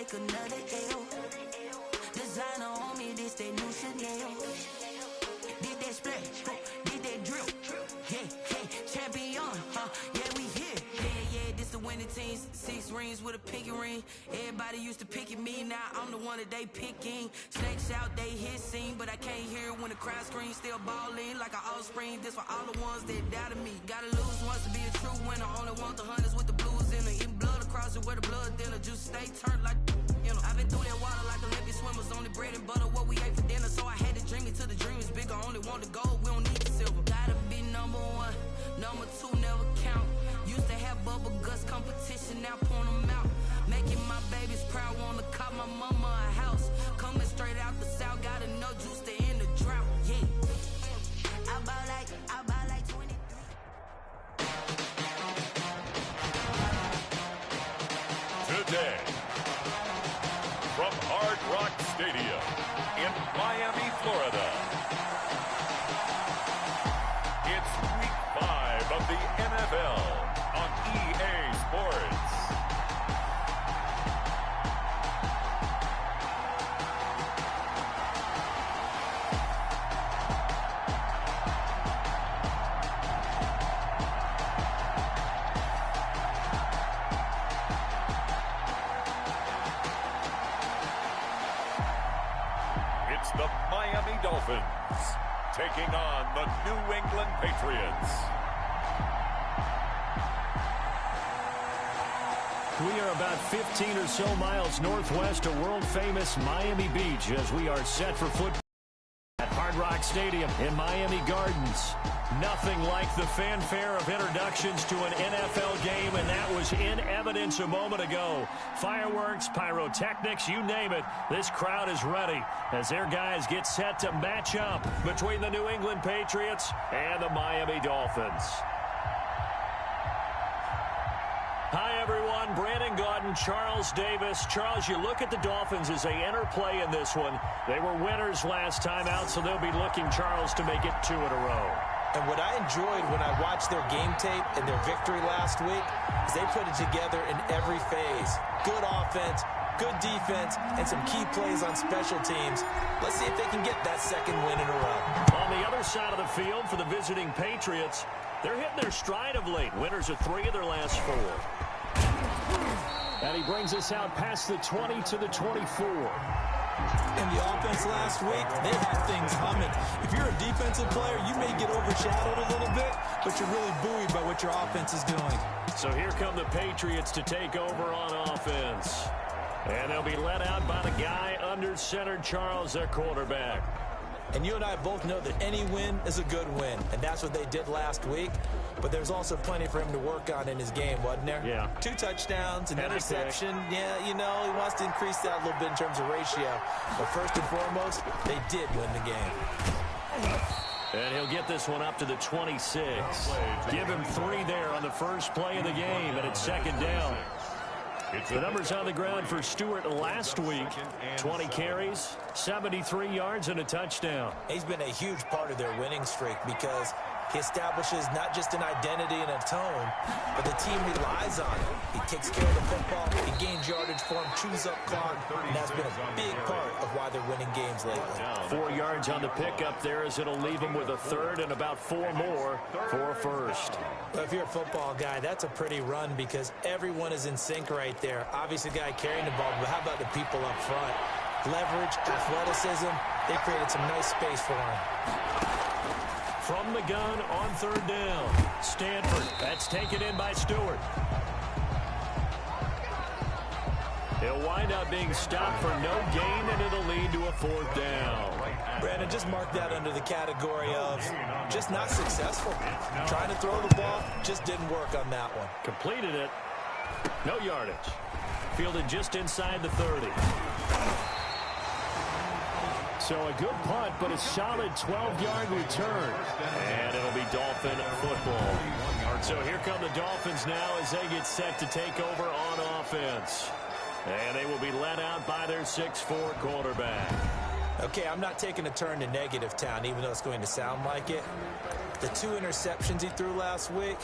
take another L. Designer on me, this that new Chanel. Did that splash, did that drip. Yeah, champion, yeah, we here. Yeah, this the winning team. 6 rings with a pinky ring. Everybody used to pick at me, now I'm the one that they picking. Snakes out, they hissing, but I can't hear when the crowd screams. Still balling like an offspring. This for all the ones that doubted me. Gotta lose once to be a true winner. Only want the hunters with the blues in it. Eating blood across it where the blood thinner. Just stay turned like, you know. I've been through that water like Olympic swimmers. Only bread and butter, what we ate for dinner. So I had to dream it till the dream is bigger. Only want the gold, we don't need the silver. Gotta be number 1, number 2 never count. Used to have bubble guts competition, now point them out. Making my babies proud, wanna cop my mama a house. Coming straight out the south, got enough juice to end the drought. Yeah, I buy like 20. Today, from Hard Rock Stadium in Miami, Florida, it's Week 5 of the NFL on EA Sports. It's the Miami Dolphins taking on the New England Patriots. We are about 15 or so miles northwest of world-famous Miami Beach as we are set for football at Hard Rock Stadium in Miami Gardens. Nothing like the fanfare of introductions to an NFL game, and that was in evidence a moment ago. Fireworks, pyrotechnics, you name it. This crowd is ready as their guys get set to match up between the New England Patriots and the Miami Dolphins. Hi, everyone. Brandon Gaudin, Charles Davis. Charles, you look at the Dolphins as they enter play in this one. They were winners last time out, so they'll be looking, Charles, to make it 2 in a row. And what I enjoyed when I watched their game tape and their victory last week is they put it together in every phase. Good offense, good defense, and some key plays on special teams. Let's see if they can get that 2nd win in a row. On the other side of the field for the visiting Patriots, they're hitting their stride of late. Winners of 3 of their last 4. And he brings us out past the 20 to the 24. And the offense last week, they had things humming. If you're a defensive player, you may get overshadowed a little bit, but you're really buoyed by what your offense is doing. So here come the Patriots to take over on offense. And they'll be led out by the guy under center, Charles, their quarterback. And you and I both know that any win is a good win, and that's what they did last week. But there's also plenty for him to work on in his game, wasn't there? Yeah. 2 touchdowns, an interception. Yeah, you know, he wants to increase that a little bit in terms of ratio. But first and foremost, they did win the game. And he'll get this one up to the 26. Give him 3 there on the first play of the game, and it's 2nd down. The numbers on the ground for Stewart last week. 20 carries, 73 yards, and a touchdown. He's been a huge part of their winning streak because he establishes not just an identity and a tone, but the team relies on him. He takes care of the football, he gains yardage for him, chews up clock, and that's been a big part of why they're winning games lately. 4 yards on the pickup there as it'll leave him with a 3rd and about 4 more for a 1st. Well, if you're a football guy, that's a pretty run because everyone is in sync right there. Obviously, the guy carrying the ball, but how about the people up front? Leverage, athleticism, they created some nice space for him. From the gun on 3rd down. Stanford, that's taken in by Stewart. He'll wind up being stopped for no gain, and it'll lead to a 4th down. Brandon, just mark that under the category of just not successful. Trying to throw the ball, just didn't work on that one. Completed it. No yardage. Fielded just inside the 30. So a good punt, but a solid 12-yard return. And it'll be Dolphin football. So here come the Dolphins now as they get set to take over on offense. And they will be led out by their 6'4 quarterback. Okay, I'm not taking a turn to negative town, even though it's going to sound like it. The 2 interceptions he threw last week,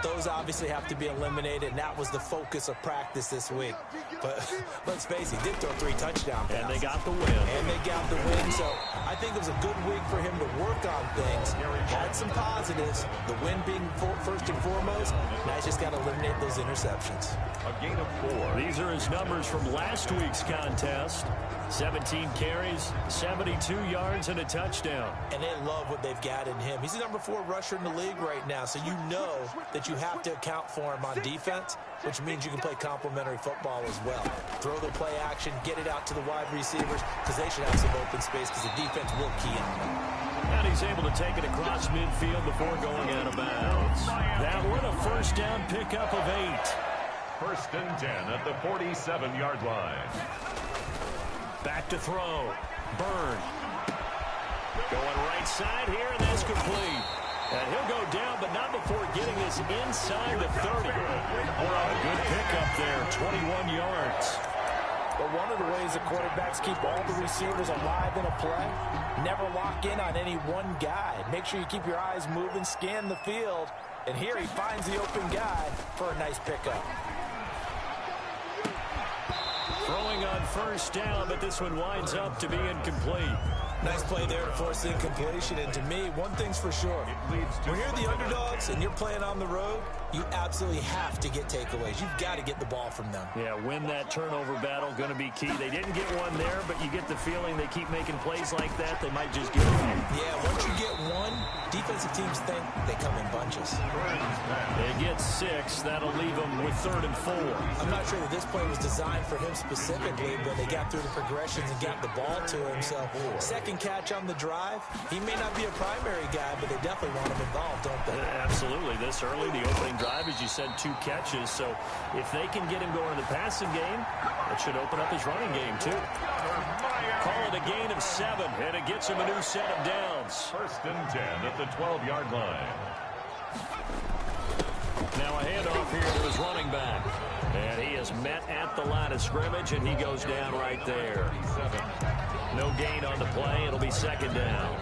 Those obviously have to be eliminated, and that was the focus of practice this week. But let's face it, he did throw 3 touchdown passes. And they got the win. So I think it was a good week for him to work on things. Had some positives. The win being first and foremost. Now he's just got to eliminate those interceptions. A gain of 4. These are his numbers from last week's contest. 17 carries, 72 yards, and a touchdown. And they love what they've got in him. He's the number 4 rusher in the league right now, so you know that you have to account for him on defense, which means you can play complementary football as well. Throw the play action, get it out to the wide receivers, because they should have some open space, because the defense will key on them. And he's able to take it across midfield before going out of bounds. That with a first down pickup of 8. First and 10 at the 47-yard line. Back to throw. Byrne. Going right side here, and that's complete. And he'll go down, but not before getting this inside the 30. A good pickup there, 21 yards. But one of the ways the quarterbacks keep all the receivers alive in a play, never lock in on any one guy. Make sure you keep your eyes moving, scan the field, and here he finds the open guy for a nice pickup. Throwing on first down, but this one winds up to be incomplete. Nice play there to force the incompletion, and to me, one thing's for sure. When you're the underdogs and you're playing on the road, you absolutely have to get takeaways. You've got to get the ball from them. Yeah, win that turnover battle, going to be key. They didn't get one there, but you get the feeling they keep making plays like that, they might just get one. Yeah, once you get one, defensive teams think they come in bunches. They get 6. That'll leave them with 3rd and 4. I'm not sure that this play was designed for him specifically, but they got through the progressions and got the ball to him. So, second catch on the drive. He may not be a primary guy, but they definitely want him involved, don't they? Absolutely. This early, the opening drive, as you said, 2 catches. So if they can get him going in the passing game, that should open up his running game, too. Call it a gain of 7, and it gets him a new set of downs. First and 10 at the 12-yard line. Now a handoff here to his running back. And he is met at the line of scrimmage, and he goes down right there. No gain on the play. It'll be second down.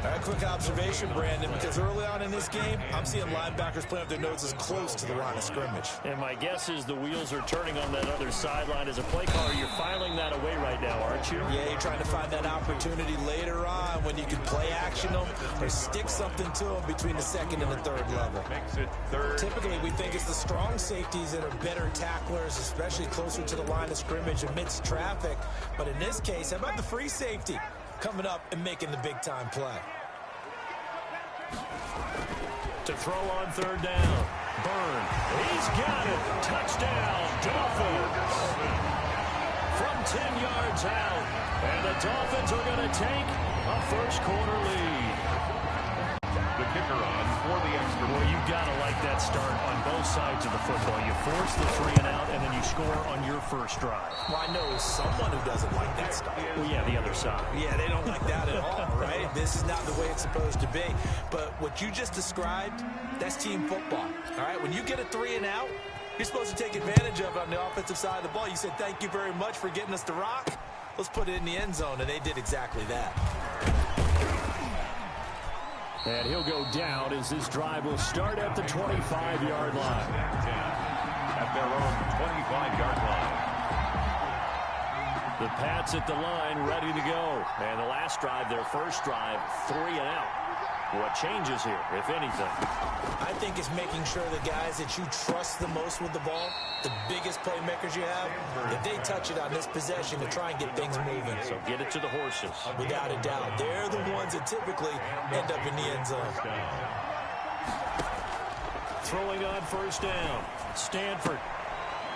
A quick observation, Brandon, because early on in this game, I'm seeing linebackers playing with their noses close to the line of scrimmage. And my guess is the wheels are turning on that other sideline. As a play caller, you're filing that away right now, aren't you? Yeah, you're trying to find that opportunity later on when you can play action them or stick something to them between the 2nd and the 3rd level. Makes it 3rd. Typically, we think it's the strong safeties that are better tacklers, especially closer to the line of scrimmage amidst traffic. But in this case, how about the free safety coming up and making the big-time play? To throw on 3rd down. Byrne. He's got it. Touchdown, Dolphins. From 10 yards out. And the Dolphins are going to take a first-quarter lead. The kicker on for the extra point. Well, you've got to like that start on both sides of the football. You force the 3 and out, and then you score on your first drive. Well, I know someone who doesn't like that start. Well, yeah, the other side. Yeah, they don't like that at all, right? This is not the way it's supposed to be. But what you just described, that's team football, all right? When you get a 3 and out, you're supposed to take advantage of it on the offensive side of the ball. You said, thank you very much for getting us the rock. Let's put it in the end zone, and they did exactly that. And he'll go down as this drive will start at the 25-yard line. At their own 25-yard line. The Pats at the line, ready to go. And the last drive, their first drive, 3 and out. What changes here, if anything? I think it's making sure the guys that you trust the most with the ball, the biggest playmakers you have, if they touch it on this possession to try and get things moving. So get it to the horses. Without a doubt. They're the ones that typically end up in the end zone. Throwing on first down. Stanford.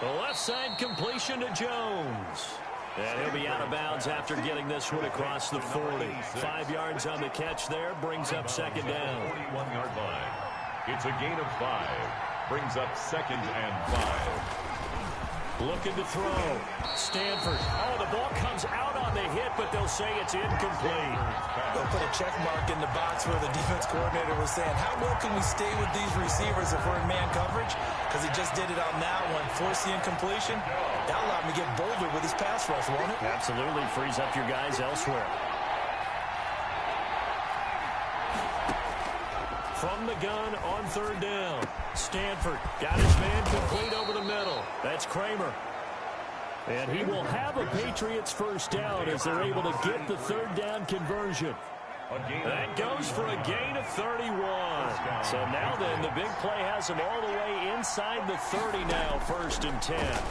The left side completion to Jones. And he'll be out of bounds after getting this one across the 40. 5 yards on the catch there. Brings up second down. 41-yard line. It's a gain of 5. Brings up 2nd and 5. Looking to throw. Stanford. Oh, the ball comes out on the hit, but they'll say it's incomplete. They'll put a check mark in the box where the defense coordinator was saying, how well can we stay with these receivers if we're in man coverage? Because he just did it on that one. Force the incompletion. That'll allow him to get bolder with his pass rush, won't it? Absolutely. Frees up your guys elsewhere. from the gun on third down. Stanford got his man complete over the middle. That's Kramer. And he will have a Patriots first down as they're able to get the third down conversion. That goes for a gain of 31. So now then, the big play has him all the way inside the 30 now, 1st and 10.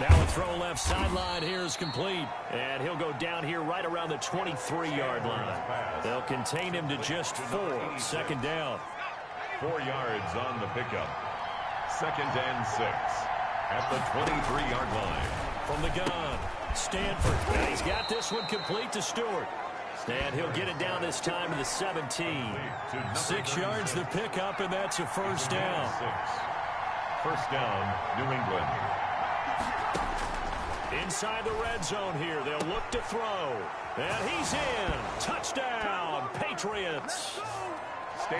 Now a throw left sideline here is complete. And he'll go down here right around the 23-yard line. They'll contain him to just 4. 2nd down. 4 yards on the pickup. 2nd and 6 at the 23-yard line. From the gun, Stanford. And he's got this one complete to Stewart. And he'll get it down this time to the 17. 6 yards the pickup, and that's a first down. 1st down, New England. Inside the red zone here, they'll look to throw. And he's in. Touchdown, Patriots.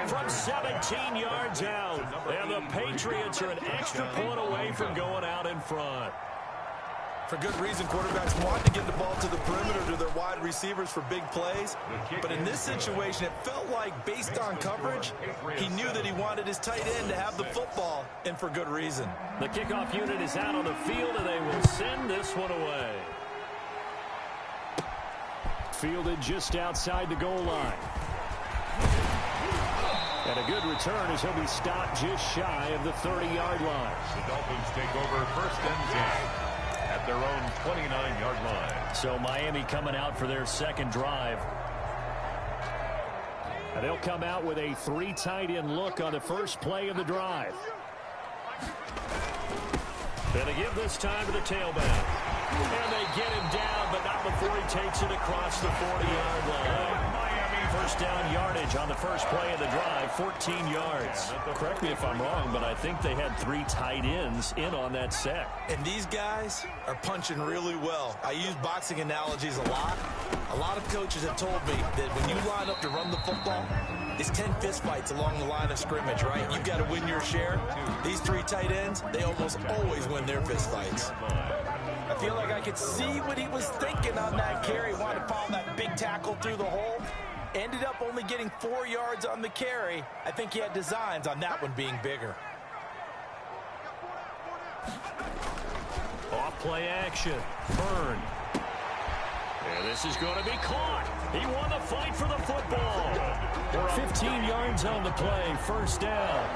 From 17 yards out. And the Patriots are an extra point away from going out in front. For good reason, quarterbacks want to get the ball to the perimeter to their wide receivers for big plays. But in this situation, it felt like, based on coverage, he knew that he wanted his tight end to have the football, and for good reason. The kickoff unit is out on the field, and they will send this one away. Fielded just outside the goal line. And a good return as he'll be stopped just shy of the 30-yard line. The Dolphins take over 1st and 10. At their own 29-yard line. So Miami coming out for their second drive. And they'll come out with a 3 tight end look on the first play of the drive. Going to give this time to the tailback. And they get him down, but not before he takes it across the 40-yard line. First down yardage on the first play of the drive, 14 yards. Correct me if I'm wrong, but I think they had 3 tight ends in on that set. And these guys are punching really well. I use boxing analogies a lot. A lot of coaches have told me that when you line up to run the football, it's 10 fistfights along the line of scrimmage, right? You've got to win your share. These 3 tight ends, they almost always win their fistfights. I feel like I could see what he was thinking on that carry. Wanted to follow that big tackle through the hole. Ended up only getting 4 yards on the carry. I think he had designs on that one being bigger. Off play action. Byrne. And this is going to be caught. He won the fight for the football. 15 yards on the play. First down.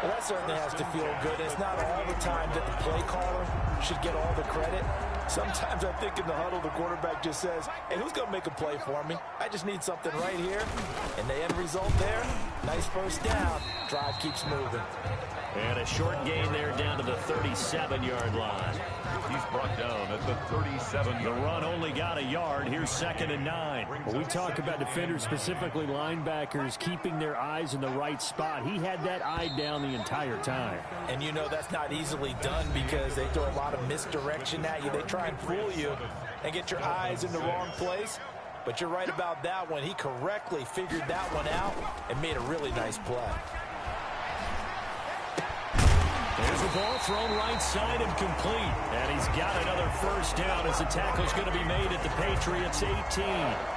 Well, that certainly has to feel good. It's not all the time that the play caller should get all the credit. Sometimes I think in the huddle, the quarterback just says, hey, who's going to make a play for me? I just need something right here. And the end result there, nice first down. Drive keeps moving. And a short gain there down to the 37-yard line. He's brought down at the 37. The run only got a yard. Here's 2nd and 9. When we talk about defenders, specifically linebackers, keeping their eyes in the right spot, he had that eye down the entire time. And you know that's not easily done because they throw a lot of misdirection at you. They try and fool you and get your eyes in the wrong place. But you're right about that one. He correctly figured that one out and made a really nice play. There's the ball thrown right side and complete. And he's got another first down as the tackle's going to be made at the Patriots 18.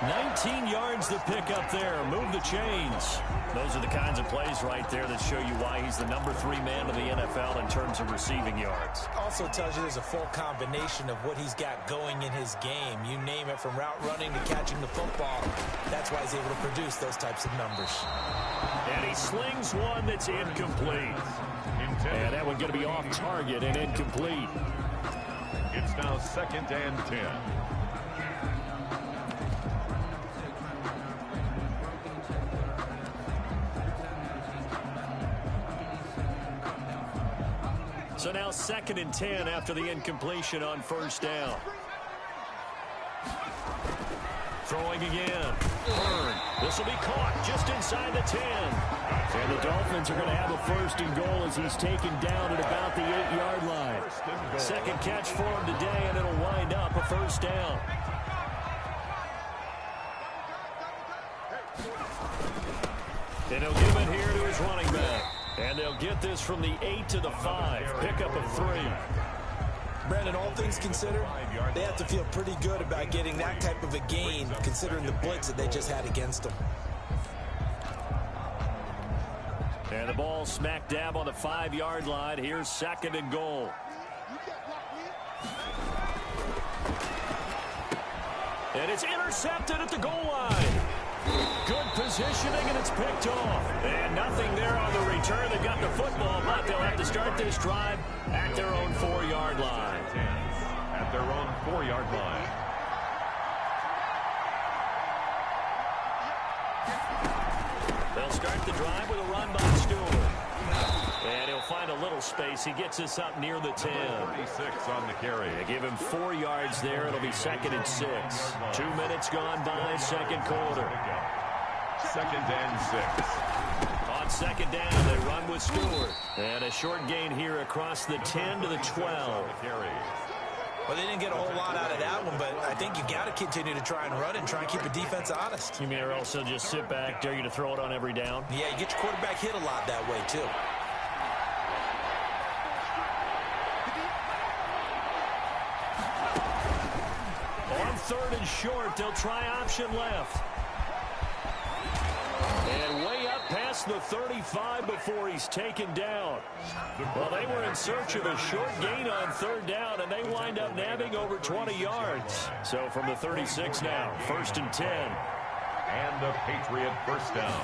19 yards to pick up there. Move the chains. Those are the kinds of plays right there that show you why he's the number 3 man in the NFL in terms of receiving yards. Also tells you there's a full combination of what he's got going in his game. You name it, from route running to catching the football. That's why he's able to produce those types of numbers. And he slings one that's incomplete. And that one going to be off target and incomplete. It's now 2nd and 10. So now 2nd and 10 after the incompletion on first down. Throwing again. Byrne. This will be caught just inside the 10. And the Dolphins are going to have a 1st and goal as he's taken down at about the 8-yard line. 2nd catch for him today, and it'll wind up a first down. And he'll give it here to his running back. And they'll get this from the 8 to the 5. Pickup of 3. Brandon, all things considered, they have to feel pretty good about getting that type of a gain, considering the blitz that they just had against them. And the ball smack dab on the 5-yard line. Here's 2nd and goal. And it's intercepted at the goal line. Good positioning, and it's picked off. And nothing there on the return. They got the football, but they'll have to start this drive at their own 4-yard line. At their own 4-yard line. They'll start the drive with a run by Stewart. And he'll find a little space. He gets us up near the 10. 36 on the carry. They give him 4 yards there. It'll be 2nd and 6. 2 minutes gone by, 2nd quarter. 2nd and 6. On 2nd down, they run with Stewart. And a short gain here across the 10 to the 12. Well, they didn't get a whole lot out of that one, but I think you got to continue to try and run and try and keep the defense honest. You mean or also just sit back, dare you to throw it on every down? Yeah, you get your quarterback hit a lot that way, too. On 3rd and short, they'll try option left. And way up past the 35 before he's taken down. Well, they were in search of a short gain on 3rd down, and they wind up nabbing over 20 yards. So from the 36 now, 1st and 10. And a Patriot first down.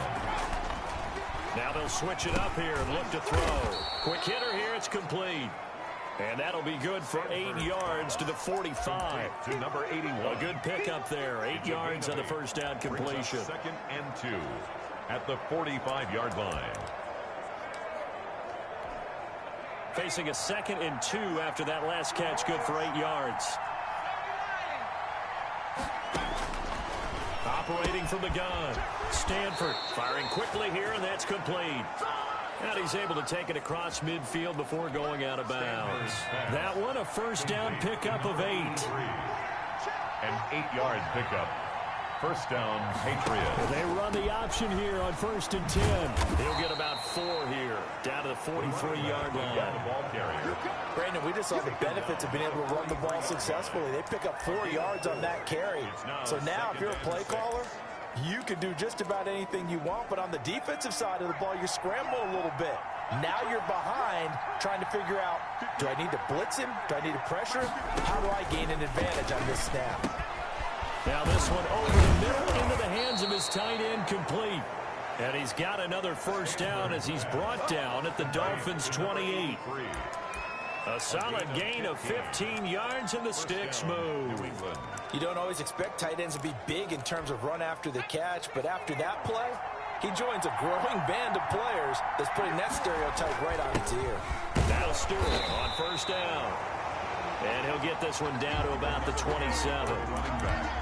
Now they'll switch it up here and look to throw. Quick hitter here, it's complete. And that'll be good for 8 yards to the 45. To number 81. A good pickup there. 8 yards on the first down completion. 2nd and 2 at the 45-yard line. Facing a 2nd and 2 after that last catch. Good for 8 yards. Operating from the gun. Stanford firing quickly here, and that's complete. And he's able to take it across midfield before going out of bounds. That one, a first down pickup of 8. An 8-yard pickup. First down, Patriots. They run the option here on 1st and 10. He'll get about 4 here, down to the 43-yard line. Ball carrier. Brandon, we just saw the benefits of being able to run the ball successfully. They pick up 4 yards on that carry. So now, if you're a play caller, you can do just about anything you want, but on the defensive side of the ball, you're scrambling a little bit. Now you're behind, trying to figure out, do I need to blitz him? Do I need to pressure him? How do I gain an advantage on this snap? Now this one over the middle into the hands of his tight end, complete. And he's got another first down as he's brought down at the Dolphins' 28. A solid gain of 15 yards, and the sticks move. You don't always expect tight ends to be big in terms of run after the catch, but after that play, he joins a growing band of players that's putting that stereotype right on its ear. Now Stewart on first down. And he'll get this one down to about the 27.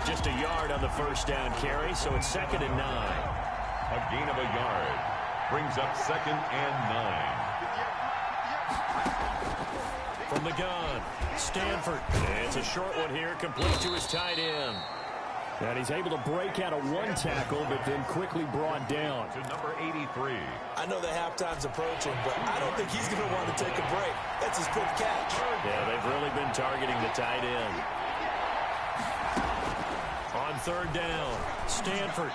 Just a yard on the first down carry, so it's 2nd and 9. A gain of a yard brings up 2nd and 9. From the gun, Stanford. It's a short one here, complete to his tight end. And he's able to break out of one tackle, but then quickly brought down. To number 83. I know the halftime's approaching, but I don't think he's going to want to take a break. That's his quick catch. Yeah, they've really been targeting the tight end. On 3rd down, Stanford.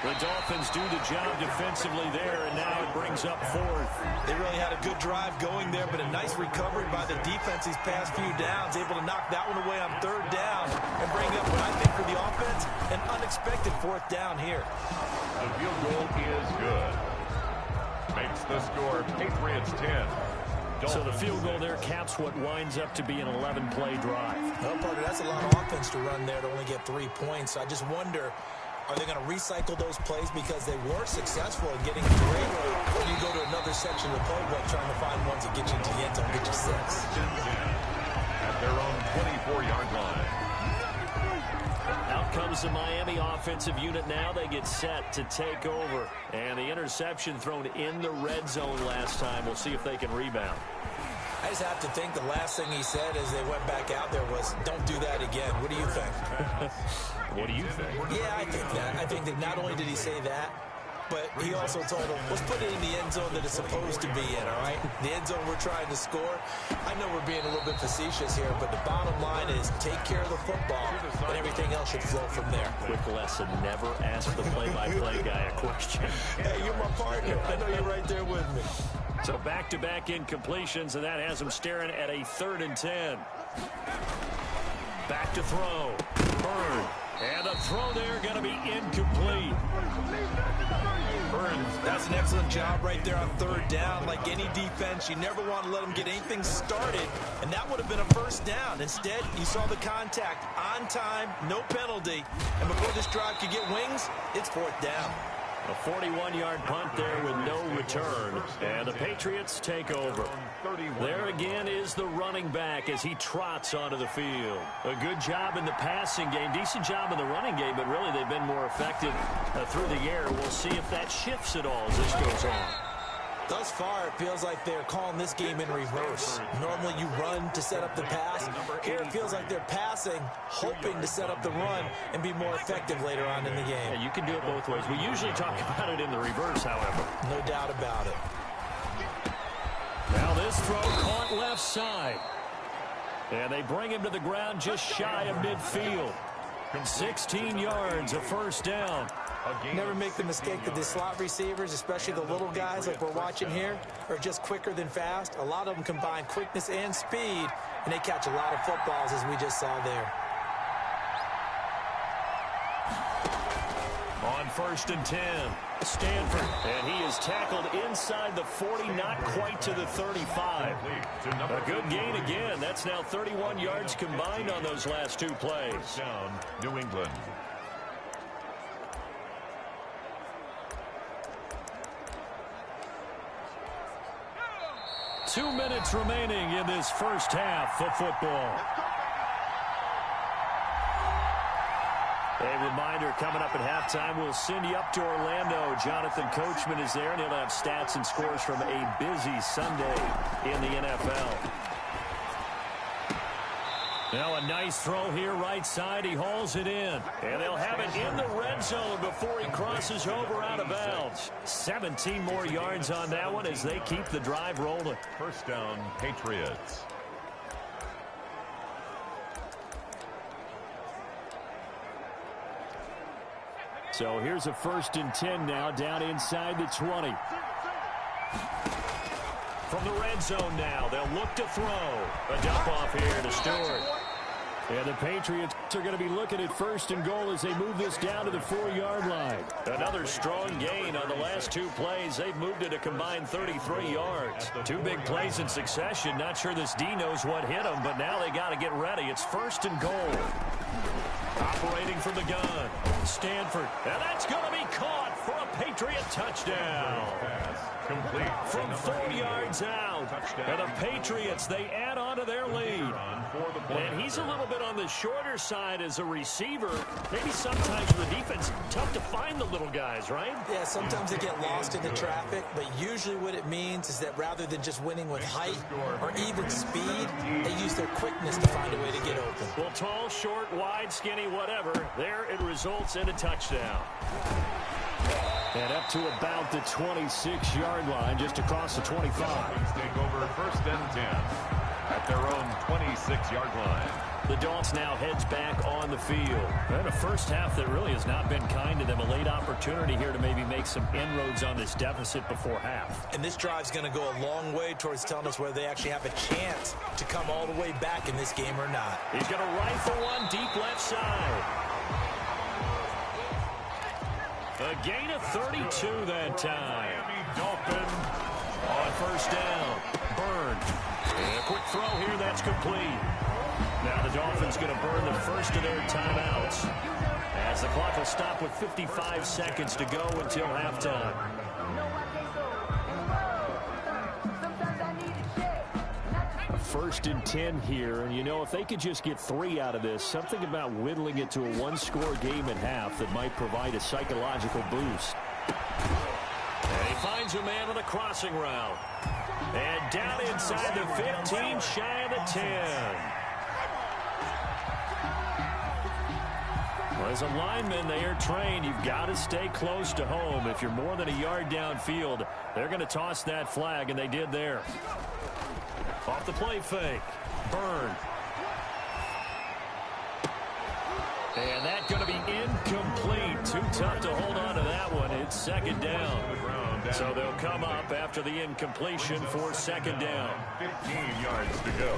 The Dolphins do the job defensively there, and now it brings up 4th. They really had a good drive going there, but a nice recovery by the defense these past few downs, able to knock that one away on 3rd down and bring up what I think for the offense, an unexpected 4th down here. The field goal is good. Makes the score Patriots 10. So the field goal there caps what winds up to be an 11-play drive. Well, Parker, that's a lot of offense to run there to only get 3 points. I just wonder, are they going to recycle those plays because they were successful in getting 3? Or do you go to another section of the playbook trying to find ones that get you into the end zone, get you 6? At their own 24-yard line. Out comes the Miami offensive unit now. They get set to take over. And the interception thrown in the red zone last time. We'll see if they can rebound. I just have to think the last thing he said as they went back out there was, don't do that again. What do you think? What do you think? Yeah, I think that. I think that not only did he say that, but he also told him, let's put it in the end zone that it's supposed to be in, all right? The end zone we're trying to score. I know we're being a little bit facetious here, but the bottom line is take care of the football, and everything else should flow from there. Quick lesson, never ask the play-by-play guy a question. Hey, you're my partner. I know you're right there with me. So back-to-back incompletions, and that has him staring at a 3rd and 10. Back to throw. Burn. And the throw there going to be incomplete. Burns, that's an excellent job right there on 3rd down. Like any defense, you never want to let them get anything started, and that would have been a 1st down. Instead, you saw the contact on time, no penalty, and before this drive could get wings, it's 4th down. A 41-yard punt there with no return, and the Patriots take over. There again is the running back as he trots onto the field. A good job in the passing game, decent job in the running game, but really they've been more effective through the air. We'll see if that shifts at all as this goes on. Thus far, it feels like they're calling this game in reverse. Normally you run to set up the pass. Here it feels like they're passing, hoping to set up the run and be more effective later on in the game. Yeah, you can do it both ways. We usually talk about it in the reverse, however. No doubt about it. Now this throw caught left side. And they bring him to the ground just shy of midfield. 16 yards, a 1st down. Never make the mistake that the slot receivers, especially the little guys like we're watching here, are just quicker than fast. A lot of them combine quickness and speed, and they catch a lot of footballs, as we just saw there. On 1st and 10, Stanford, and he is tackled inside the 40, not quite to the 35. A good gain again. That's now 31 yards combined on those last 2 plays. Down, New England. 2 minutes remaining in this 1st half of football. A reminder, coming up at halftime, we'll send you up to Orlando. Jonathan Coachman is there, and he'll have stats and scores from a busy Sunday in the NFL. Now a nice throw here right side. He hauls it in. And they'll have it in the red zone before he crosses over out of bounds. 17 more yards on that one as they keep the drive rolling. 1st down, Patriots. So here's a 1st and 10 now, down inside the 20. From the red zone now, they'll look to throw. A dump off here to Stewart. And the Patriots are going to be looking at 1st and goal as they move this down to the 4-yard line. Another strong gain on the last 2 plays. They've moved it a combined 33 yards. 2 big plays in succession. Not sure this D knows what hit them, but now they got to get ready. It's 1st and goal. Operating from the gun, Stanford. And that's going to be caught for a Patriot touchdown. Complete. From 4 yards out. And the Patriots, they add on to their lead. And he's a little bit on the shorter side as a receiver. Maybe sometimes for the defense, tough to find the little guys, right? Yeah, sometimes they get lost in the traffic, but usually what it means is that rather than just winning with height or even speed, they use their quickness to find a way to get open. Well, tall, short, wide, skinny, whatever, there it results in a touchdown. And up to about the 26-yard line, just across the 25. Take over 1st and 10 at their own 26-yard line. The Dolphins now heads back on the field. And a 1st half that really has not been kind to them. A late opportunity here to maybe make some inroads on this deficit before half. And this drive's going to go a long way towards telling us whether they actually have a chance to come all the way back in this game or not. He's going to rifle one deep left side. A gain of 32 that time. Dolphin on 1st down. Burn. And a quick throw here, that's complete. Now the Dolphins going to burn the 1st of their timeouts as the clock will stop with 55 seconds to go until halftime. A 1st and 10 here, and you know, if they could just get 3 out of this, something about whittling it to a 1-score game at half that might provide a psychological boost. And he finds a man on the crossing route. And down inside the 15, shy of the 10. Well, as a lineman, they are trained. You've got to stay close to home. If you're more than a yard downfield, they're going to toss that flag, and they did there. Off the play fake. Byrne. And that's going to be incomplete. Too tough to hold on to that one. It's second down. So they'll come up after the incompletion for second down. 15 yards to go.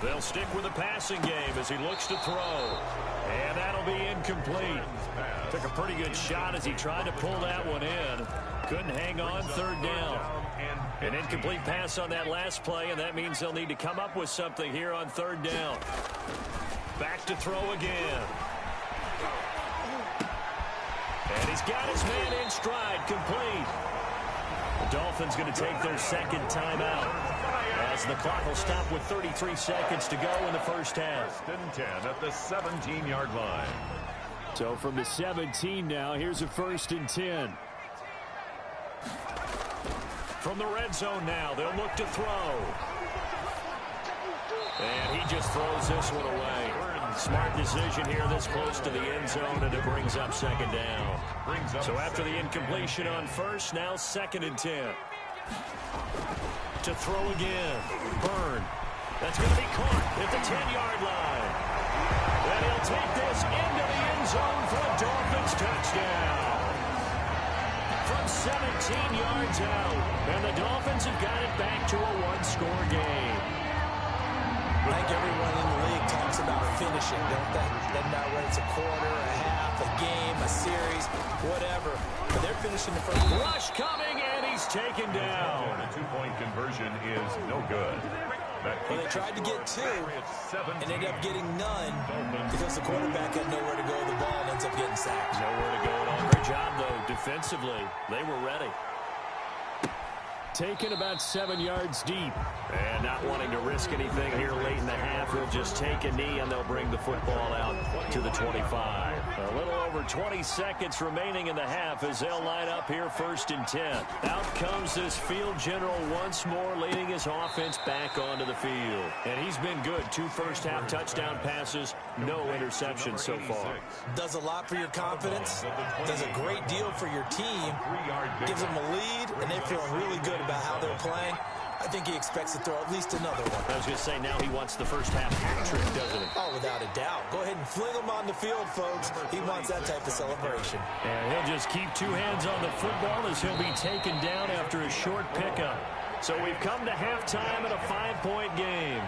They'll stick with the passing game as he looks to throw. And that'll be incomplete. Took a pretty good shot as he tried to pull that one in. Couldn't hang on, third down. An incomplete pass on that last play, and that means they'll need to come up with something here on third down. Back to throw again. And he's got his man in stride, complete. The Dolphins going to take their second timeout as the clock will stop with 33 seconds to go in the first half. 1st and 10 at the 17-yard line. So from the 17 now, here's a 1st and 10. From the red zone now, they'll look to throw. And he just throws this one away. Smart decision here this close to the end zone, and it brings up second down. So after the incompletion on first, now 2nd and 10. To throw again. Byrne. That's going to be caught at the 10-yard line. And he'll take this into the end zone for a Dolphins touchdown. From 17 yards out. And the Dolphins have got it back to a one-score game. I think everyone in the league talks about finishing, don't they? Doesn't matter whether it's a quarter, a half, a game, a series, whatever. But they're finishing the first. Rush coming, and he's taken down. A two-point conversion is no good. Well, they tried to get two and ended up getting none because the quarterback had nowhere to go with the ball and ends up getting sacked. Nowhere to go at all. Great job, though, defensively. They were ready. Taken about 7 yards deep. And not wanting to risk anything here late in the half, he'll just take a knee, and they'll bring the football out to the 25. A little over 20 seconds remaining in the half as they'll line up here 1st and 10. Out comes this field general once more, leading his offense back onto the field. And he's been good. 2 first-half touchdown passes, no interceptions so far. Does a lot for your confidence, does a great deal for your team, gives them a lead, and they're feeling really good about how they're playing. I think he expects to throw at least another one. I was going to say, now he wants the first half trick, doesn't he? Oh, without a doubt. Go ahead and fling him on the field, folks. He wants that type of celebration. And he'll just keep 2 hands on the football as he'll be taken down after a short pickup. So we've come to halftime in a 5-point game.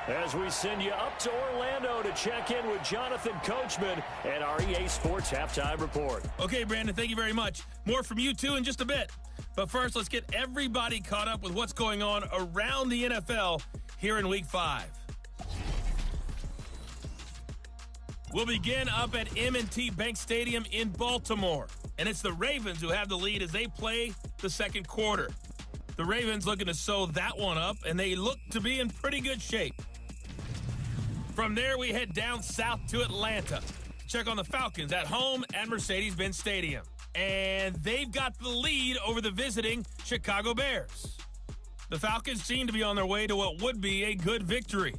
As we send you up to Orlando to check in with Jonathan Coachman and our EA Sports Halftime Report. Okay, Brandon, thank you very much. More from you, too, in just a bit. But first, let's get everybody caught up with what's going on around the NFL here in Week 5. We'll begin up at M&T Bank Stadium in Baltimore. And it's the Ravens who have the lead as they play the second quarter. The Ravens looking to sew that one up, and they look to be in pretty good shape. From there, we head down south to Atlanta. Check on the Falcons at home at Mercedes-Benz Stadium. And they've got the lead over the visiting Chicago Bears. The Falcons seem to be on their way to what would be a good victory.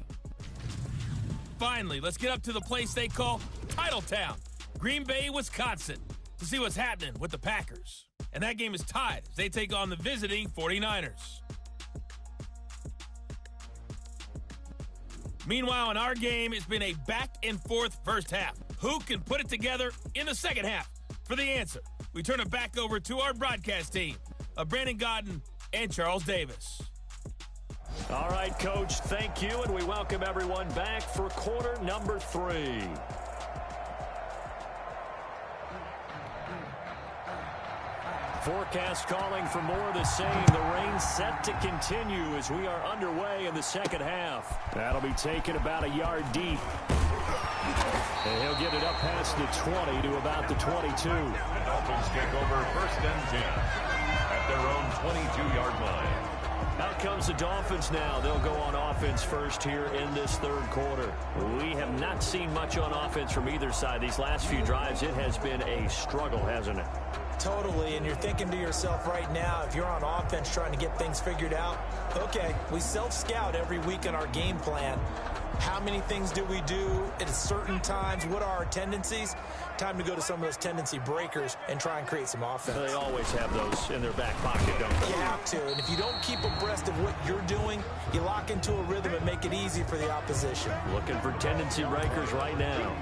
Finally, let's get up to the place they call Titletown, Green Bay, Wisconsin, to see what's happening with the Packers. And that game is tied as they take on the visiting 49ers. Meanwhile, in our game, it's been a back-and-forth first half. Who can put it together in the second half? For the answer, we turn it back over to our broadcast team of Brandon Godden and Charles Davis. All right, Coach, thank you, and we welcome everyone back for quarter number 3. Forecast calling for more of the same. The rain set to continue as we are underway in the second half. That'll be taken about a yard deep. And he'll get it up past the 20 to about the 22. The Dolphins take over 1st and 10 at their own 22-yard line. Out comes the Dolphins now. They'll go on offense first here in this third quarter. We have not seen much on offense from either side. These last few drives, it has been a struggle, hasn't it? Totally, and you're thinking to yourself right now, if you're on offense trying to get things figured out, okay, we self-scout every week in our game plan. How many things do we do at certain times? What are our tendencies? Time to go to some of those tendency breakers and try and create some offense. They always have those in their back pocket, don't they? You have to, and if you don't keep abreast of what you're doing, you lock into a rhythm and make it easy for the opposition. Looking for tendency breakers right now.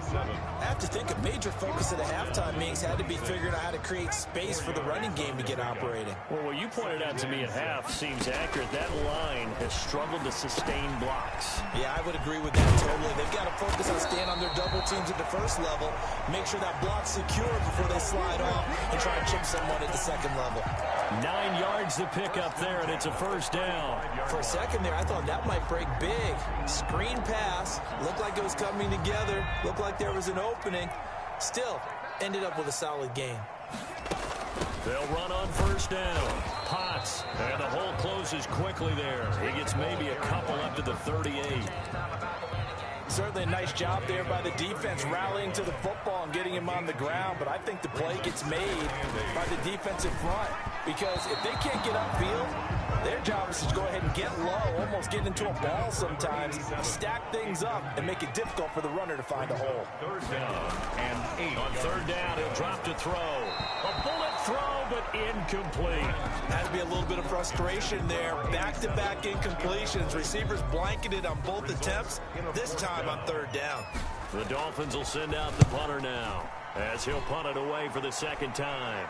I have to think a major focus of the halftime meetings had to be figuring out how to create space for the running game to get operating. Well, what you pointed out to me at half seems accurate. That line has struggled to sustain blocks. Yeah, I would agree with that totally. They've got to focus on staying on their double teams at the first level, make sure that block's secure before they slide off and try and chip someone at the second level. 9 yards to pick up there, and it's a first down. For a second there, I thought that might break big. Screen pass, looked like it was coming together, looked like there was an opening. Still, ended up with a solid game. They'll run on first down. Potts, and the hole closes quickly there. He gets maybe a couple up to the 38. Certainly a nice job there by the defense rallying to the football and getting him on the ground, but I think the play gets made by the defensive front because if they can't get upfield, their job is to go ahead and get low, almost get into a ball sometimes, stack things up, and make it difficult for the runner to find a hole. Third down and 8. On third down, he'll drop to throw. A bullet throw, but incomplete. Had to be a little bit of frustration there. Back-to-back incompletions. Receivers blanketed on both attempts, this time on third down. The Dolphins will send out the punter now as he'll punt it away for the second time.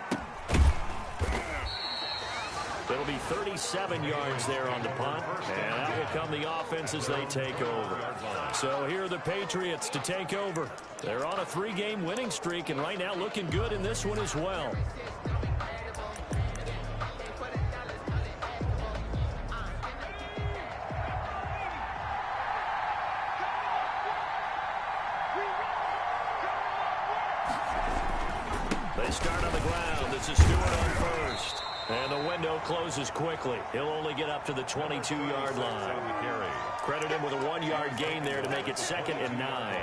It'll be 37 yards there on the punt, and that will come the offense as they take over. So here are the Patriots to take over. They're on a 3-game winning streak, and right now looking good in this one as well. They start on the ground. This is Stewart on first. And the window closes quickly. He'll only get up to the 22-yard line. Credit him with a 1-yard gain there to make it 2nd and 9.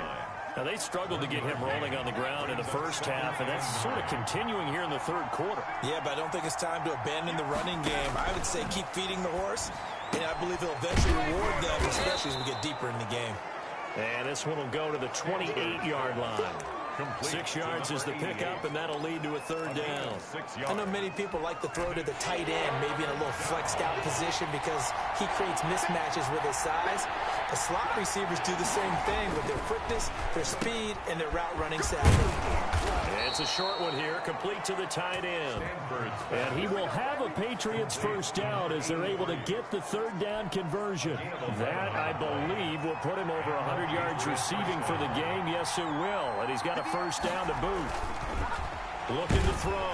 Now, they struggled to get him rolling on the ground in the first half, and that's sort of continuing here in the third quarter. Yeah, but I don't think it's time to abandon the running game. I would say keep feeding the horse, and I believe he'll eventually reward them, especially as we get deeper in the game. And this one will go to the 28-yard line. 6 yards is the pickup, and that'll lead to a third down. I know many people like to throw to the tight end, maybe in a little flexed out position because he creates mismatches with his size. The slot receivers do the same thing with their quickness, their speed, and their route running savvy. It's a short one here, complete to the tight end. And he will have a Patriots first down as they're able to get the third down conversion. That, I believe, will put him over 100 yards receiving for the game. Yes, it will. And he's got a first down to boot. Looking to throw.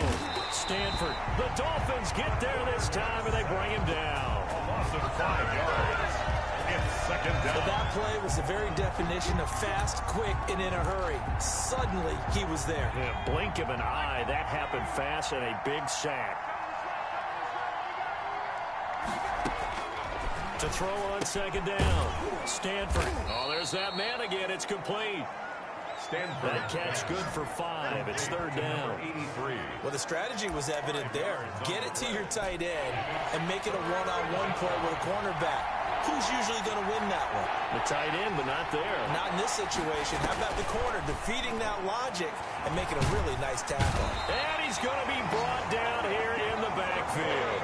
Stanford. The Dolphins get there this time, and they bring him down. A loss of 5 yards. It's second down. But that play was the very definition of fast, quick, and in a hurry. Suddenly, he was there. Yeah, blink of an eye. That happened fast and a big sack. To throw on second down. Stanford. Oh, there's that man again. It's complete. Stanford. That catch good for 5. It's third down. 83. Well, the strategy was evident there. Get it to your tight end and make it a one-on-one play with a cornerback. Who's usually going to win that one? The tight end, but not there. Not in this situation. How about the corner defeating that logic and making a really nice tackle? And he's going to be brought down here in the backfield.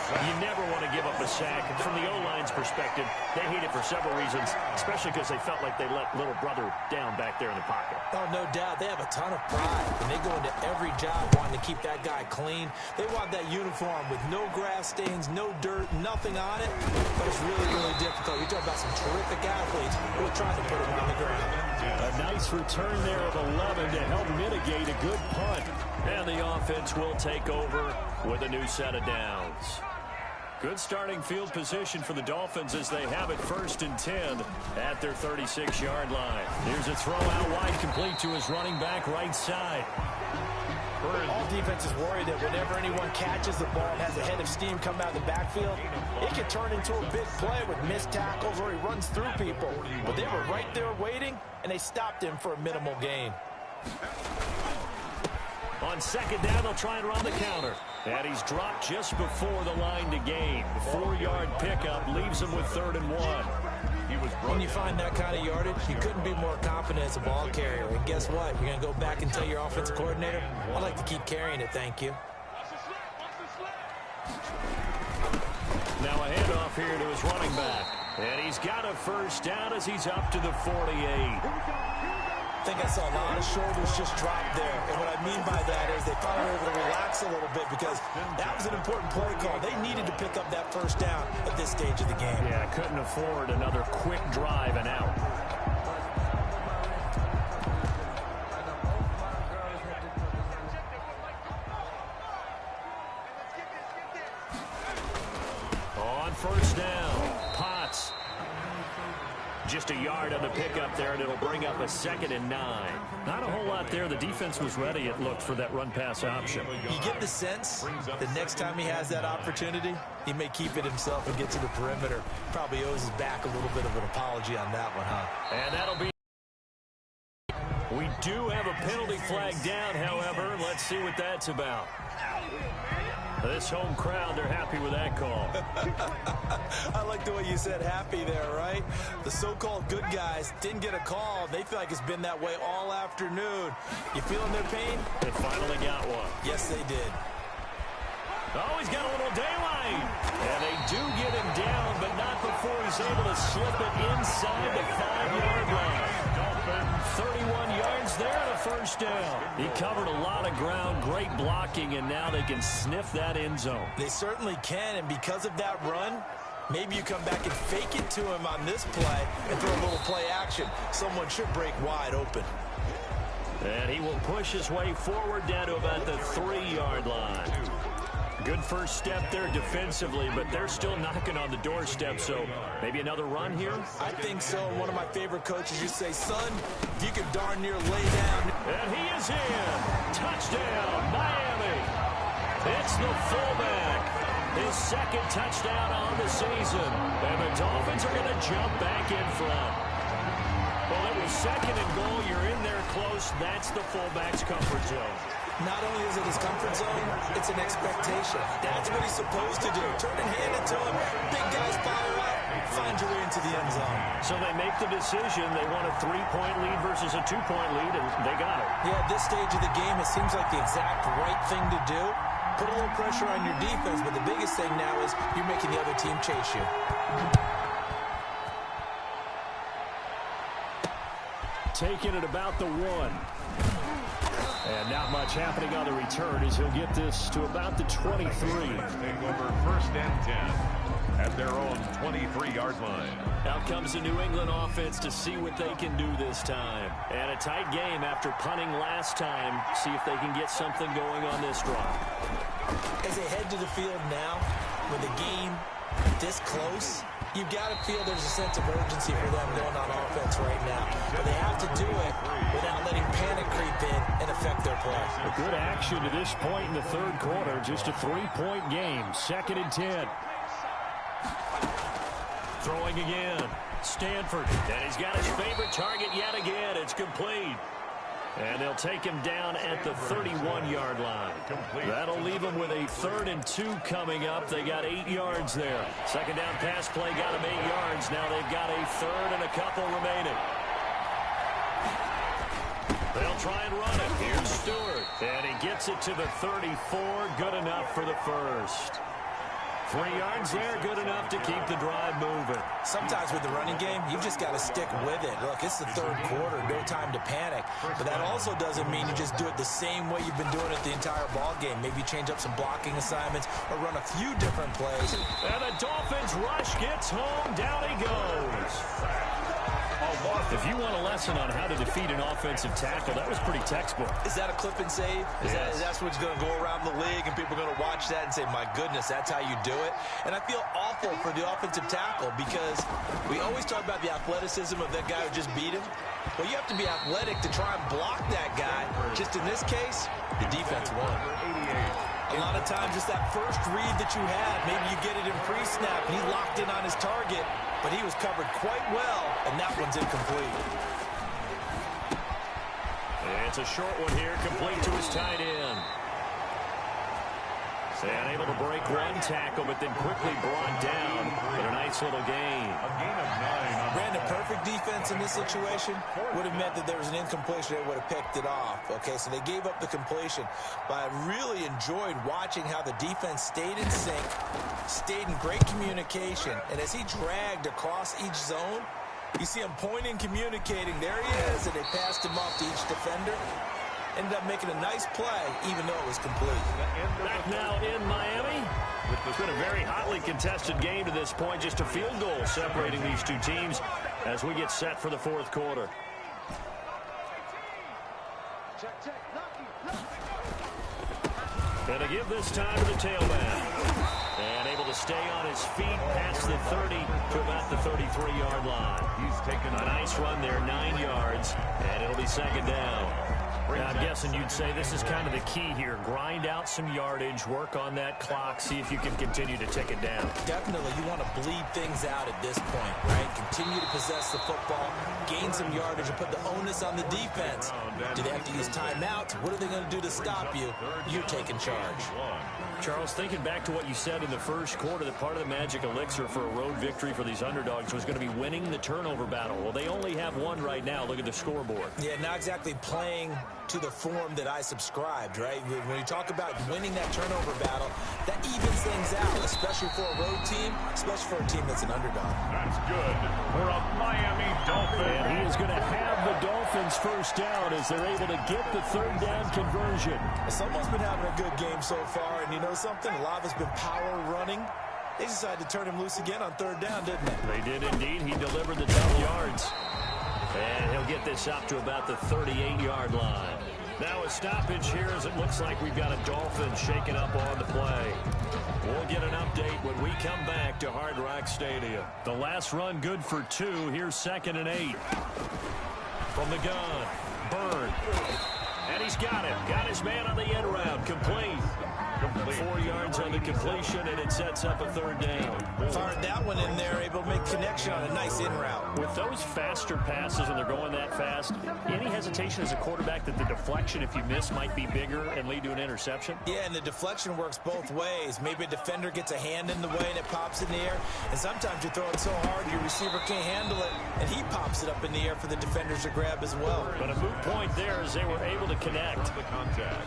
You never want to give up a sack. And from the O-line's perspective, they hate it for several reasons, especially because they felt like they let little brother down back there in the pocket. Oh, no doubt. They have a ton of pride, and they go into every job wanting to keep that guy clean. They want that uniform with no grass stains, no dirt, nothing on it. But it's really, really difficult. You're talking about some terrific athletes who are trying to put him on the ground. A nice return there of 11 to help mitigate a good punt. And the offense will take over with a new set of downs. Good starting field position for the Dolphins as they have it 1st and 10 at their 36-yard line. Here's a throw out wide, complete to his running back right side. All defenses worry that whenever anyone catches the ball and has a head of steam come out of the backfield, it can turn into a big play with missed tackles or he runs through people. But they were right there waiting, and they stopped him for a minimal gain. On second down, they'll try and run the counter. And he's dropped just before the line to gain. 4-yard pickup leaves him with 3rd and 1. When you find that kind of yardage, you couldn't be more confident as a ball carrier. And guess what? You're going to go back and tell your offensive coordinator, I'd like to keep carrying it, thank you. Now a handoff here to his running back. And he's got a first down as he's up to the 48. I think I saw a lot of shoulders just drop there. And what I mean by that is they finally were able to relax a little bit because that was an important play call. They needed to pick up that first down at this stage of the game. Yeah, couldn't afford another quick drive and out. On first down, Potts. Just a yard on the pickup there, and it'll bring up a 2nd and 9. Not a whole lot there. The defense was ready, it looked, for that run-pass option. You get the sense the next time he has that opportunity, he may keep it himself and get to the perimeter. Probably owes his back a little bit of an apology on that one, huh? And that'll be... We do have a penalty flag down, however. Let's see what that's about. This home crowd, they're happy with that call. I like the way you said happy there, right? The so-called good guys didn't get a call. They feel like it's been that way all afternoon. You feeling their pain? They finally got one. Yes, they did. Oh, he's got a little daylight. And they do get him down, but not before he's able to slip it inside the 5-yard line. 31 yards there and a first down. He covered a lot of ground, great blocking, and now they can sniff that end zone. They certainly can, and because of that run, maybe you come back and fake it to him on this play and throw a little play action. Someone should break wide open. And he will push his way forward down to about the 3-yard line. Good first step there defensively, but they're still knocking on the doorstep, so maybe another run here? I think so. One of my favorite coaches used to say, son, you can darn near lay down. And he is in. Touchdown, Miami. It's the fullback. His 2nd touchdown on the season. And the Dolphins are going to jump back in front. Well, it was 2nd and goal. You're in there close. That's the fullback's comfort zone. Not only is it his comfort zone, it's an expectation. That's what he's supposed to do. Turn and hand it to him. Big guys fire up. Find your way into the end zone. So they make the decision. They want a 3-point lead versus a 2-point lead, and they got it. Yeah, at this stage of the game, it seems like the exact right thing to do. Put a little pressure on your defense, but the biggest thing now is you're making the other team chase you. Taking it about the 1. And not much happening on the return as he'll get this to about the 23. Take over 1st and 10 at their own 23-yard line. Out comes the New England offense to see what they can do this time. And a tight game after punting last time. See if they can get something going on this drive. As they head to the field now, with the game this close, you've got to feel there's a sense of urgency for them going on offense right now. But they have to do it without letting panic creep in and affect their play. A good action to this point in the 3rd quarter. Just a 3-point game. 2nd and 10. Throwing again. Stanford. And he's got his favorite target yet again. It's complete. And they'll take him down at the 31-yard line. That'll leave him with a 3rd and 2 coming up. They got 8 yards there. 2nd down pass play got him 8 yards. Now they've got a 3rd and a couple remaining. They'll try and run it. Here's Stewart. And he gets it to the 34. Good enough for the first. 3 yards there, good enough to keep the drive moving. Sometimes with the running game, you've just got to stick with it. Look, it's the 3rd quarter, no time to panic. But that also doesn't mean you just do it the same way you've been doing it the entire ball game. Maybe change up some blocking assignments or run a few different plays. And the Dolphins rush gets home. Down he goes. If you want a lesson on how to defeat an offensive tackle, that was pretty textbook. Is that a clip and save? Yes. That's what's going to go around the league, and people are going to watch that and say, my goodness, that's how you do it? And I feel awful for the offensive tackle because we always talk about the athleticism of that guy who just beat him. Well, you have to be athletic to try and block that guy. Just in this case, the defense won. A lot of times it's that first read that you have. Maybe you get it in pre-snap, and he locked in on his target, but he was covered quite well, and that one's incomplete. It's a short one here, complete to his tight end. And able to break one tackle, but then quickly brought down in a nice little gain. A gain of 9. Brandon, perfect defense in this situation would have meant that there was an incompletion. They would have picked it off. Okay, so they gave up the completion. But I really enjoyed watching how the defense stayed in sync, stayed in great communication. And as he dragged across each zone, you see him pointing, communicating. There he is, and they passed him off to each defender. Ended up making a nice play, even though it was complete. Back now in Miami. It's been a very hotly contested game to this point. Just a field goal separating these two teams as we get set for the fourth quarter. Going to give this time to the tailback. And able to stay on his feet past the 30 to about the 33-yard line. He's taken a nice run there, 9 yards, and it'll be second down. Now, I'm guessing you'd say this is kind of the key here. Grind out some yardage, work on that clock, see if you can continue to tick it down. Definitely, you want to bleed things out at this point, right? Continue to possess the football, gain some yardage, and put the onus on the defense. Do they have to use timeouts? What are they going to do to stop you? You're taking charge. Charles, thinking back to what you said in the first quarter, that part of the magic elixir for a road victory for these underdogs was going to be winning the turnover battle. Well, they only have one right now. Look at the scoreboard. Yeah, not exactly playing to the form that I subscribed, right? When you talk about winning that turnover battle, that evens things out, especially for a road team, especially for a team that's an underdog. That's good for a Miami Dolphin. And he is going to have the Dolphins first down as they're able to get the third down conversion. Someone's been having a good game so far, and you know something? A lot of it's been power running. They decided to turn him loose again on third down, didn't they? They did indeed. He delivered the 10 yards. And he'll get this up to about the 38-yard line. Now a stoppage here as it looks like we've got a Dolphin shaking up on the play. We'll get an update when we come back to Hard Rock Stadium. The last run good for 2. Here's 2nd and 8. From the gun, Bird. And he's got him. Got his man on the end route. Complete. 4 yards on the completion, and it sets up a third down. Fired that one in there, able to make connection on a nice in route. With those faster passes when they're going that fast, any hesitation as a quarterback that the deflection, if you miss, might be bigger and lead to an interception? Yeah, and the deflection works both ways. Maybe a defender gets a hand in the way and it pops in the air, and sometimes you throw it so hard your receiver can't handle it, and he pops it up in the air for the defenders to grab as well. But a moot point there as they were able to connect.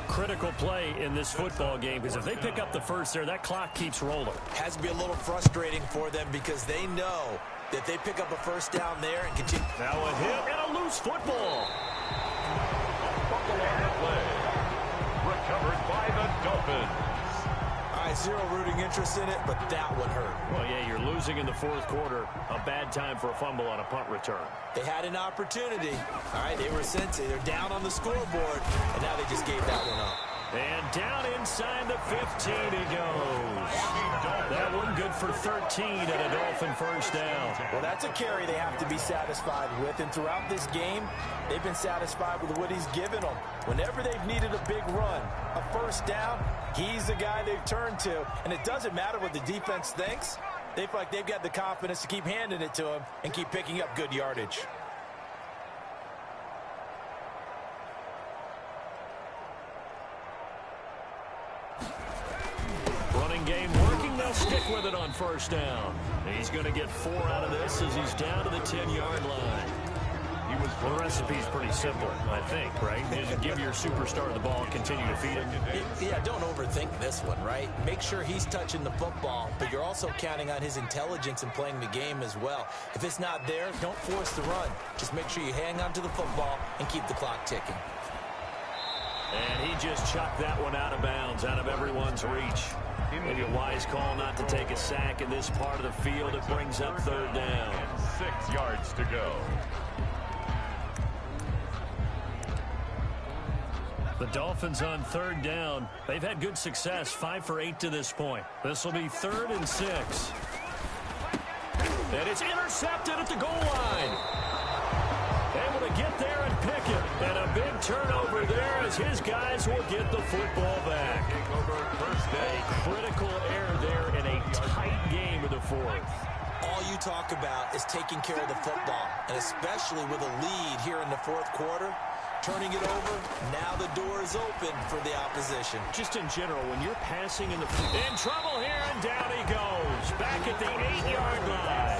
Critical play in this football game, because if they pick up the first there, that clock keeps rolling. Has to be a little frustrating for them because they know that they pick up a first down there and continue. Now a hit and a loose football. Buckle on the play. Recovered by the Dolphins. All right, zero rooting interest in it, but that one hurt. Well, yeah, you're losing in the fourth quarter. A bad time for a fumble on a punt return. They had an opportunity. All right, they were sensitive. They're down on the scoreboard, and now they just gave that one up. And down inside the 15 he goes. That one good for 13 and a Dolphin first down. Well, that's a carry they have to be satisfied with. And throughout this game, they've been satisfied with what he's given them. Whenever they've needed a big run, a first down, he's the guy they've turned to. And it doesn't matter what the defense thinks. They feel like they've got the confidence to keep handing it to him and keep picking up good yardage. Running game working. They'll stick with it on first down. He's going to get 4 out of this as he's down to the 10-yard line. The recipe's pretty simple, I think, right? Just give your superstar the ball, continue to feed him. Yeah, don't overthink this one, right? Make sure he's touching the football, but you're also counting on his intelligence in playing the game as well. If it's not there, don't force the run. Just make sure you hang on to the football and keep the clock ticking. And he just chucked that one out of bounds, out of everyone's reach. Maybe a wise call not to take a sack in this part of the field. It brings up third down. 6 yards to go. The Dolphins on third down. They've had good success, 5 for 8 to this point. This will be 3rd and 6. And it's intercepted at the goal line. Able to get there and pick it. And a big turnover there as his guys will get the football back. A critical error there in a tight game of the fourth. All you talk about is taking care of the football, and especially with a lead here in the fourth quarter, turning it over. Now the door is open for the opposition. Just in general, when you're passing in trouble here, and down he goes. Back at the 8-yard line.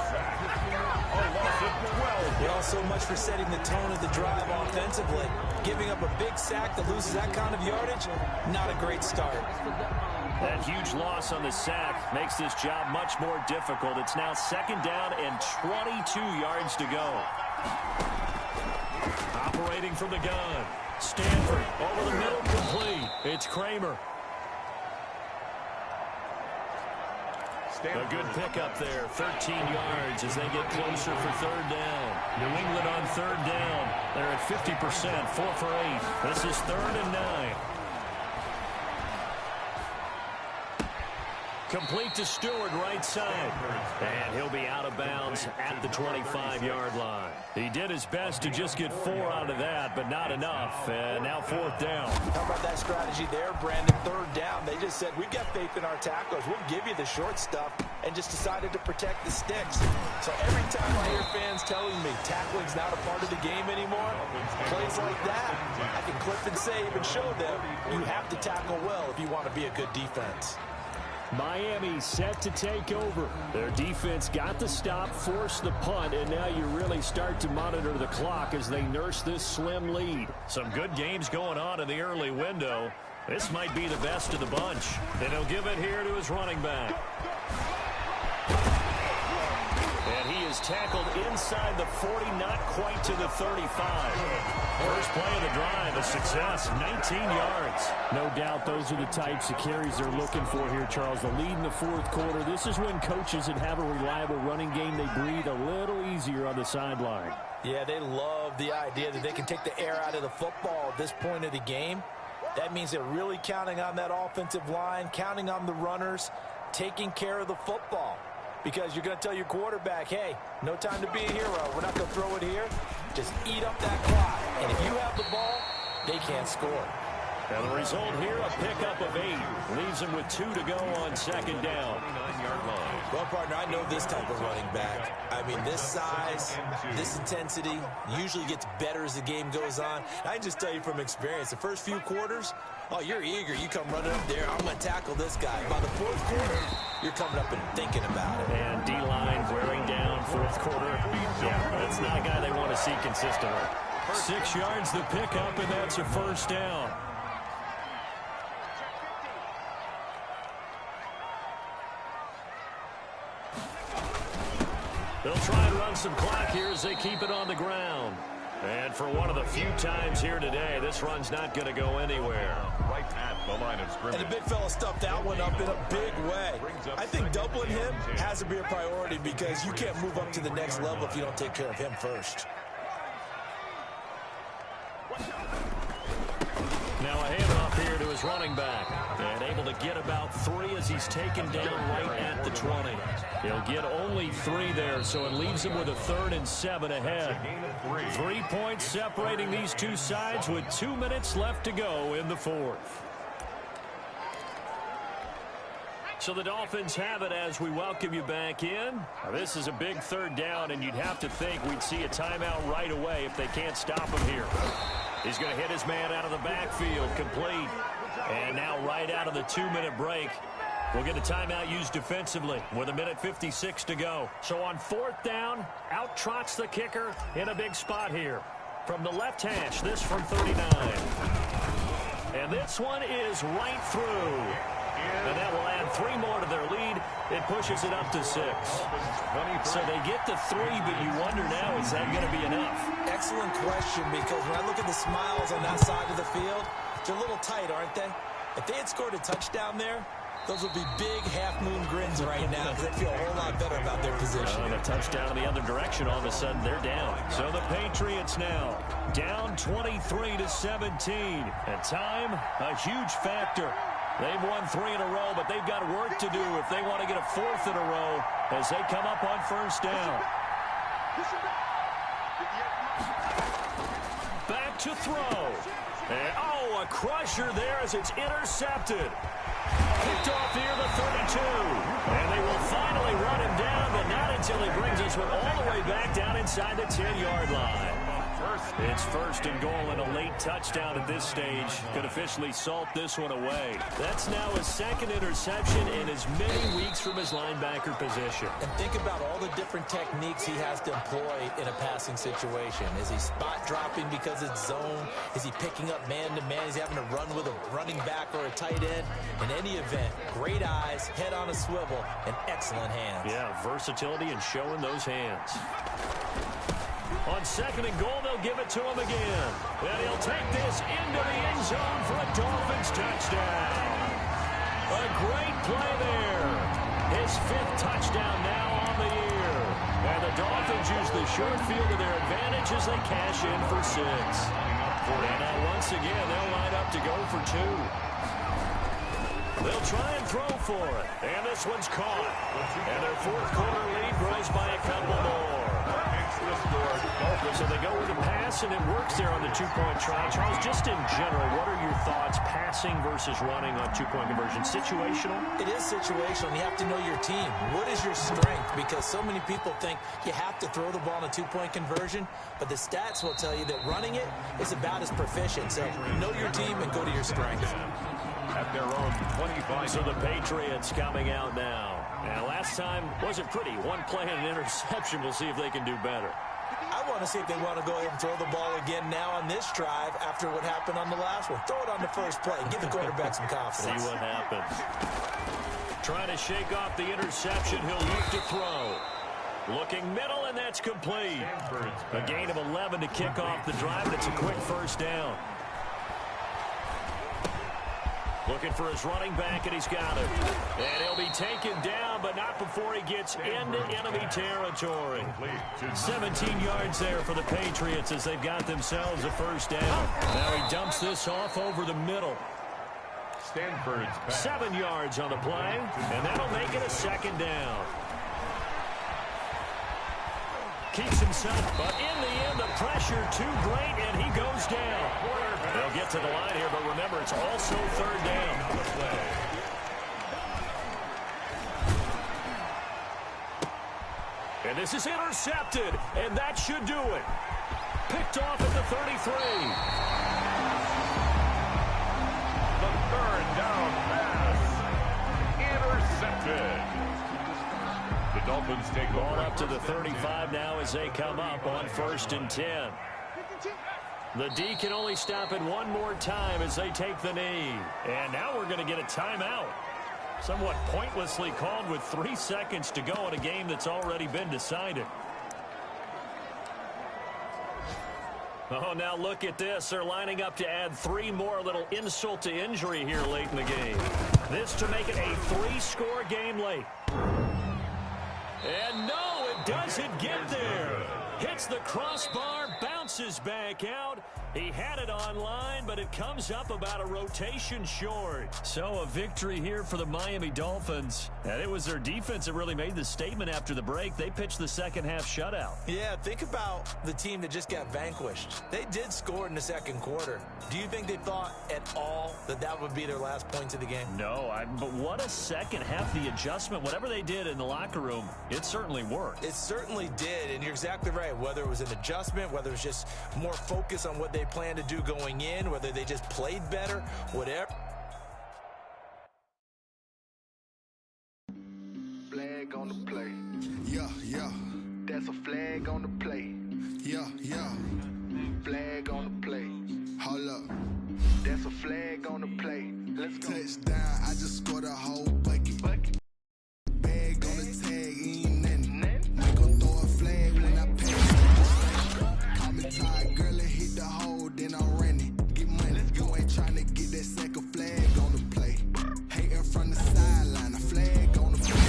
Well, so much for setting the tone of the drive offensively. Giving up a big sack that loses that kind of yardage, not a great start. That huge loss on the sack makes this job much more difficult. It's now 2nd down and 22 yards to go. Operating from the gun. Stanford over the middle, complete. It's Kramer. A good pickup there, 13 yards as they get closer for 3rd down. New England on 3rd down. They're at 50%, 4 for 8. This is 3rd and 9. Complete to Stewart, right side. And he'll be out of bounds at the 25-yard line. He did his best to just get 4 out of that, but not enough. And now 4th down. How about that strategy there, Brandon? 3rd down. They just said, we've got faith in our tacklers. We'll give you the short stuff, and just decided to protect the sticks. So every time I hear fans telling me tackling's not a part of the game anymore, plays like that, I can clip and save and show them you have to tackle well if you want to be a good defense. Miami set to take over. Their defense got the stop, forced the punt, and now you really start to monitor the clock as they nurse this slim lead. Some good games going on in the early window. This might be the best of the bunch. And he'll give it here to his running back. And he is tackled inside the 40, not quite to the 35. First play of the drive, a success, 19 yards. No doubt those are the types of carries they're looking for here, Charles. The lead in the 4th quarter. This is when coaches that have a reliable running game, they breathe a little easier on the sideline. Yeah, they love the idea that they can take the air out of the football at this point of the game. That means they're really counting on that offensive line, counting on the runners, taking care of the football. Because you're going to tell your quarterback, hey, no time to be a hero. We're not going to throw it here. Just eat up that clock. And if you have the ball, they can't score. And the result here, a pickup of 8. Leaves him with 2 to go on 2nd down. Well, partner, I know this type of running back. I mean, this size, this intensity usually gets better as the game goes on. I can just tell you from experience, the first few quarters, oh, you're eager. You come running up there, I'm going to tackle this guy. By the 4th quarter, you're coming up and thinking about it. And D-line wearing down 4th quarter. Yeah, that's not a guy they want to see consistently. 6 yards the pickup, and that's a 1st down. They'll try and run some clock here as they keep it on the ground. And for one of the few times here today, this run's not going to go anywhere. Right at the line of scrimmage. And the big fella stuffed that one up in a big way. I think doubling him has to be a priority because you can't move up to the next level if you don't take care of him first. Now a handoff here to his running back. And able to get about 3 as he's taken down right at the 20. He'll get only 3 there, so it leaves him with a 3rd and 7 ahead. 3 points separating these two sides with 2 minutes left to go in the 4th. So the Dolphins have it as we welcome you back in. Now this is a big 3rd down, and you'd have to think we'd see a timeout right away if they can't stop him here. He's going to hit his man out of the backfield, complete. And now right out of the 2-minute break, we'll get a timeout used defensively with 1:56 to go. So on 4th down, out trots the kicker in a big spot here. From the left hash, this from 39. And this one is right through. And that will add 3 more to their lead. It pushes it up to 6. So they get to 3, but you wonder now, is that going to be enough? Excellent question, because when I look at the smiles on that side of the field, they're a little tight, aren't they? If they had scored a touchdown there, those would be big half-moon grins right now because they feel a whole lot better about their position. And a touchdown in the other direction, all of a sudden they're down. So the Patriots now down 23-17. And time, a huge factor. They've won 3 in a row, but they've got work to do if they want to get a 4th in a row as they come up on 1st down. Back to throw. And, a crusher there as it's intercepted. Picked off near the 32. And they will finally run him down, but not until he brings us all the way back down inside the 10-yard line. It's first and goal and a late touchdown at this stage. Could officially salt this one away. That's now his second interception in as many weeks from his linebacker position. And think about all the different techniques he has to employ in a passing situation. Is he spot dropping because it's zone? Is he picking up man-to-man? Is he having to run with a running back or a tight end? In any event, great eyes, head on a swivel, and excellent hands. Yeah, versatility and showing those hands. On second and goal, they'll give it to him again. And he'll take this into the end zone for a Dolphins touchdown. A great play there. His fifth touchdown now on the year. And the Dolphins use the short field to their advantage as they cash in for 6. And now once again, they'll line up to go for 2. They'll try and throw for it. And this one's caught. And their fourth quarter lead grows by a couple more. So they go with a pass, and it works there on the two-point try. Charles, just in general, what are your thoughts passing versus running on two-point conversion? Situational? It is situational. You have to know your team. What is your strength? Because so many people think you have to throw the ball in a two-point conversion, but the stats will tell you that running it is about as proficient. So know your team and go to your strengths. At their own 25. So the Patriots coming out now. And last time wasn't pretty. One play and an interception. We'll see if they can do better. I want to see if they want to go ahead and throw the ball again now on this drive after what happened on the last one. Throw it on the first play. Give the quarterback some confidence. See what happens. Trying to shake off the interception. He'll look to throw. Looking middle, and that's complete. A gain of 11 to kick off the drive, and it's a quick first down. Looking for his running back, and he's got it. And he'll be taken down, but not before he gets into enemy territory. 17 yards there for the Patriots as they've got themselves a first down. Now he dumps this off over the middle. 7 yards on the play, and that'll make it a second down. Keeps himself, but in the end, the pressure too great, and he goes down. They'll get to the line here, but remember, it's also third down. And this is intercepted, and that should do it. Picked off at the 33. The third down pass. Intercepted. The Dolphins take ball up to the 35 now as they come up on 1st and 10. The D can only stop it one more time as they take the knee. And now we're going to get a timeout. Somewhat pointlessly called with 3 seconds to go in a game that's already been decided. Oh, now look at this. They're lining up to add 3 more. A little insult to injury here late in the game. This to make it a 3-score game late. And no, it doesn't get there. Hits the crossbar, bounces back out. He had it online, but it comes up about a rotation short. So a victory here for the Miami Dolphins. And it was their defense that really made the statement after the break. They pitched the second half shutout. Yeah, think about the team that just got vanquished. They did score in the second quarter. Do you think they thought at all that that would be their last points of the game? No, but what a second half. The adjustment, whatever they did in the locker room, it certainly worked. It certainly did, and you're exactly right. Whether it was an adjustment, whether it was just more focus on what they planned to do going in, whether they just played better, whatever. Flag on the play. Yeah, yeah. That's a flag on the play. Yeah, yeah. Flag on the play. Hold up. That's a flag on the play. Let's go. Touchdown, I just scored a whole bucket. Bag on the tag, ain't nothing. I gon' throw a flag when I pass. Call me tired, girl, and hit the hole, then I'm running. Get money. You ain't tryna get that second flag on the play. Hating from the sideline, a flag on the play.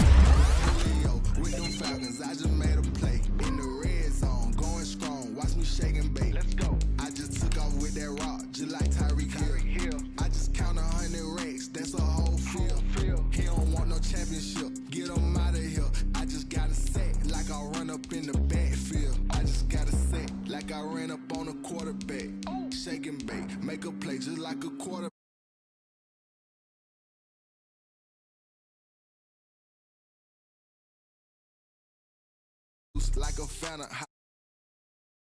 Julio, with them Falcons, I just made a play. In the red zone, going strong. Watch me shake and bake. Let's go. I just took off with that rock, just like Tyreek Hill. I just count 100 racks, that's a whole field. He don't want no championship, get him out of here. I just got a set, like I run up in the backfield. I just got a set, like I ran up on a quarterback. Shake and bake, make a play just like a quarterback. Like a fountain.